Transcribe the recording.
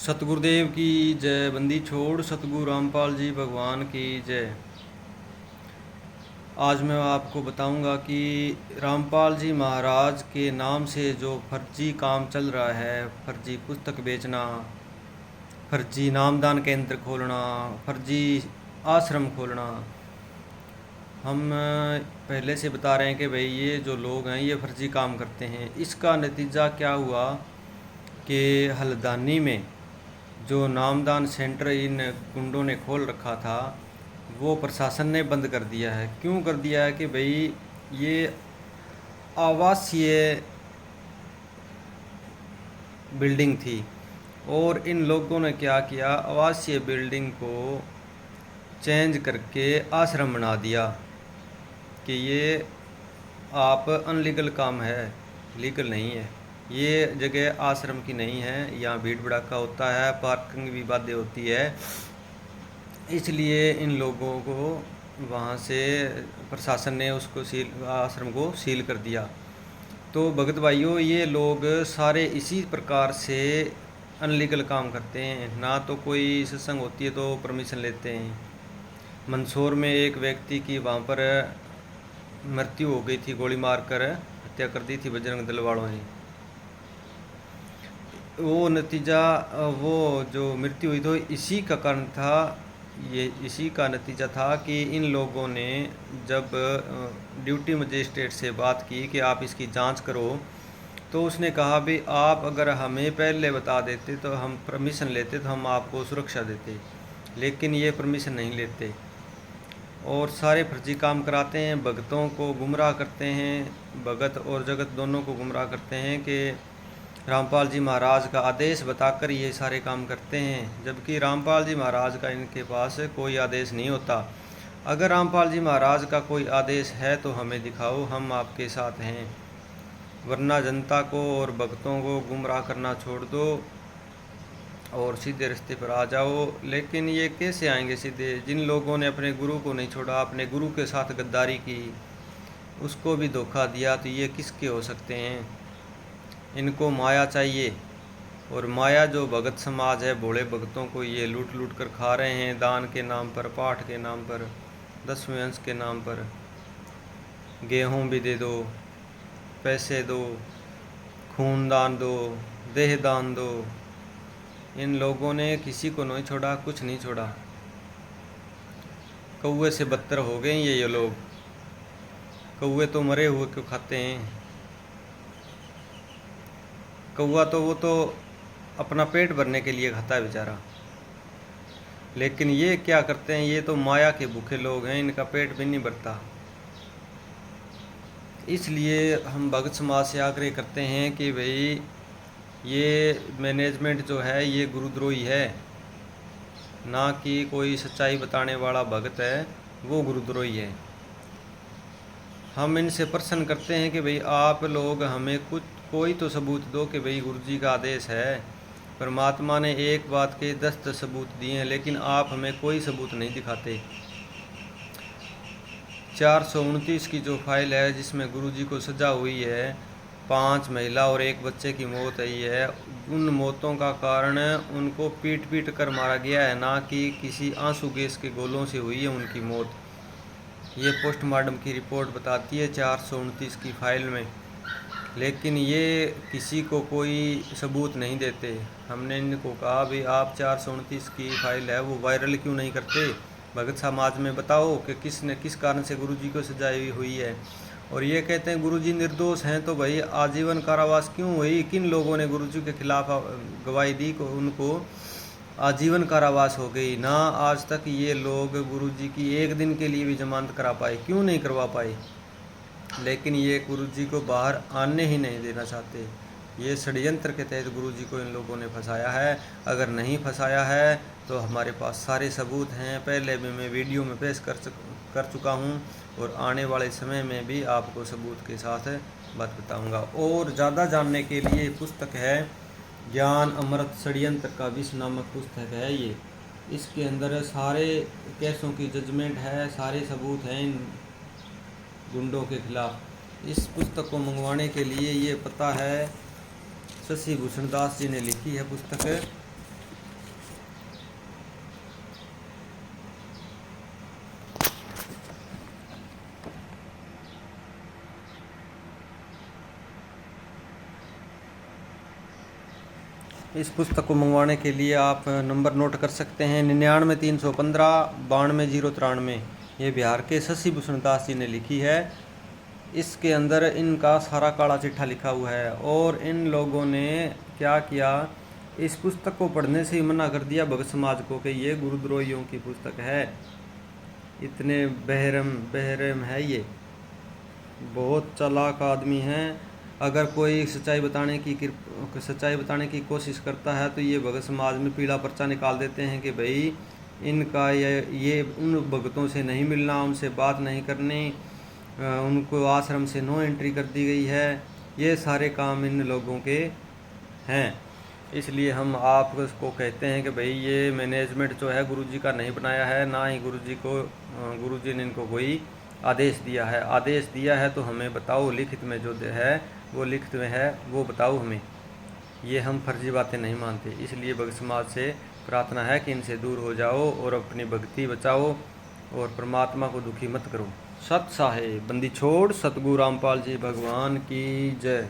सतगुरुदेव की जय। बंदी छोड़ सतगुरु रामपाल जी भगवान की जय। आज मैं आपको बताऊंगा कि रामपाल जी महाराज के नाम से जो फर्जी काम चल रहा है, फर्जी पुस्तक बेचना, फर्जी नामदान केंद्र खोलना, फर्जी आश्रम खोलना, हम पहले से बता रहे हैं कि भाई ये जो लोग हैं ये फर्जी काम करते हैं। इसका नतीजा क्या हुआ कि हल्द्वानी में जो नामदान सेंटर इन गुंडों ने खोल रखा था वो प्रशासन ने बंद कर दिया है। क्यों कर दिया है कि भाई ये आवासीय बिल्डिंग थी और इन लोगों ने क्या किया, आवासीय बिल्डिंग को चेंज करके आश्रम बना दिया कि ये आप अनलीगल काम है, लीगल नहीं है। ये जगह आश्रम की नहीं है, यहाँ भीड़ भड़ाका होता है, पार्किंग भी बाध्य होती है, इसलिए इन लोगों को वहाँ से प्रशासन ने उसको आश्रम को सील कर दिया। तो भगत भाइयों, ये लोग सारे इसी प्रकार से अनलीगल काम करते हैं। ना तो कोई सत्संग होती है तो परमिशन लेते हैं। मंदसौर में एक व्यक्ति की वहाँ पर मृत्यु हो गई थी, गोली मारकर हत्या कर दी थी बजरंग दल वालों ने। वो नतीजा, वो जो मृत्यु हुई तो इसी का कारण था, ये इसी का नतीजा था कि इन लोगों ने जब ड्यूटी मजिस्ट्रेट से बात की कि आप इसकी जांच करो, तो उसने कहा भी आप अगर हमें पहले बता देते तो हम परमिशन लेते, तो हम आपको सुरक्षा देते, लेकिन ये परमिशन नहीं लेते और सारे फर्जी काम कराते हैं, भगतों को गुमराह करते हैं, भगत और जगत दोनों को गुमराह करते हैं कि रामपाल जी महाराज का आदेश बताकर ये सारे काम करते हैं, जबकि रामपाल जी महाराज का इनके पास कोई आदेश नहीं होता। अगर रामपाल जी महाराज का कोई आदेश है तो हमें दिखाओ, हम आपके साथ हैं, वरना जनता को और भक्तों को गुमराह करना छोड़ दो और सीधे रास्ते पर आ जाओ। लेकिन ये कैसे आएंगे सीधे? जिन लोगों ने अपने गुरु को नहीं छोड़ा, अपने गुरु के साथ गद्दारी की, उसको भी धोखा दिया, तो ये किसके हो सकते हैं? इनको माया चाहिए, और माया जो भगत समाज है, भोले भक्तों को ये लूट लूट कर खा रहे हैं, दान के नाम पर, पाठ के नाम पर, 10वें अंश के नाम पर। गेहूँ भी दे दो, पैसे दो, खून दान दो, देह दान दो। इन लोगों ने किसी को नहीं छोड़ा, कुछ नहीं छोड़ा। कौवे से बदतर हो गए ये लोग। कौवे तो मरे हुए क्यों खाते हैं? कौवा तो वो तो अपना पेट भरने के लिए खाता है बेचारा, लेकिन ये क्या करते हैं, ये तो माया के भूखे लोग हैं, इनका पेट भी नहीं भरता। इसलिए हम भगत समाज से आग्रह करते हैं कि भाई ये मैनेजमेंट जो है ये गुरुद्रोही है, ना कि कोई सच्चाई बताने वाला भगत है, वो गुरुद्रोही है। हम इनसे प्रश्न करते हैं कि भाई आप लोग हमें कोई तो सबूत दो कि भाई गुरुजी का आदेश है। परमात्मा ने एक बात के 10 सबूत दिए हैं, लेकिन आप हमें कोई सबूत नहीं दिखाते। 429 की जो फाइल है जिसमें गुरुजी को सजा हुई है, 5 महिला और 1 बच्चे की मौत आई है, उन मौतों का कारण उनको पीट पीट कर मारा गया है, ना कि किसी आंसू गैस के गोलों से हुई है उनकी मौत। ये पोस्टमार्टम की रिपोर्ट बताती है 429 की फाइल में, लेकिन ये किसी को कोई सबूत नहीं देते। हमने इनको कहा भी आप 429 की फाइल है वो वायरल क्यों नहीं करते, भगत समाज में बताओ कि किसने किस कारण से गुरुजी को सजाई हुई है। और ये कहते हैं गुरुजी निर्दोष हैं, तो भाई आजीवन कारावास क्यों हुई? किन लोगों ने गुरुजी के खिलाफ गवाही दी को उनको आजीवन कारावास हो गई? ना आज तक ये लोग गुरुजी की एक दिन के लिए भी जमानत करा पाए, क्यों नहीं करवा पाए? लेकिन ये गुरुजी को बाहर आने ही नहीं देना चाहते। ये षड्यंत्र के तहत गुरुजी को इन लोगों ने फंसाया है। अगर नहीं फंसाया है तो हमारे पास सारे सबूत हैं, पहले भी मैं वीडियो में पेश कर चुका हूँ और आने वाले समय में भी आपको सबूत के साथ बात बताऊँगा। और ज़्यादा जानने के लिए पुस्तक है ज्ञान अमृत षड्यंत्र का विष नामक पुस्तक है ये। इसके अंदर सारे केसों की जजमेंट है, सारे सबूत हैं इन गुंडों के खिलाफ। इस पुस्तक को मंगवाने के लिए ये पता है, शशि भूषण दास जी ने लिखी है पुस्तक, इस पुस्तक को मंगवाने के लिए आप नंबर नोट कर सकते हैं 99-315-92-093। ये बिहार के शशि भूषण दास जी ने लिखी है। इसके अंदर इनका सारा काला चिट्ठा लिखा हुआ है। और इन लोगों ने क्या किया, इस पुस्तक को पढ़ने से ही मना कर दिया भगत समाज को कि ये गुरुद्रोहियों की पुस्तक है। इतने बहरम है, ये बहुत चालाक आदमी हैं। अगर कोई सच्चाई बताने की कोशिश करता है तो ये भगत समाज में पीला पर्चा निकाल देते हैं कि भाई इनका ये उन भगतों से नहीं मिलना, उनसे बात नहीं करनी, उनको आश्रम से नो एंट्री कर दी गई है। ये सारे काम इन लोगों के हैं। इसलिए हम आपको कहते हैं कि भाई ये मैनेजमेंट जो है गुरुजी का नहीं बनाया है, ना ही गुरुजी ने इनको कोई आदेश दिया है। आदेश दिया है तो हमें बताओ, लिखित में जो है वो लिखित में है वो बताओ हमें। ये हम फर्जी बातें नहीं मानते। इसलिए भगत समाज से प्रार्थना है कि इनसे दूर हो जाओ और अपनी भक्ति बचाओ और परमात्मा को दुखी मत करो। सत साहेब बंदी छोड़ सतगुरु रामपाल जी भगवान की जय।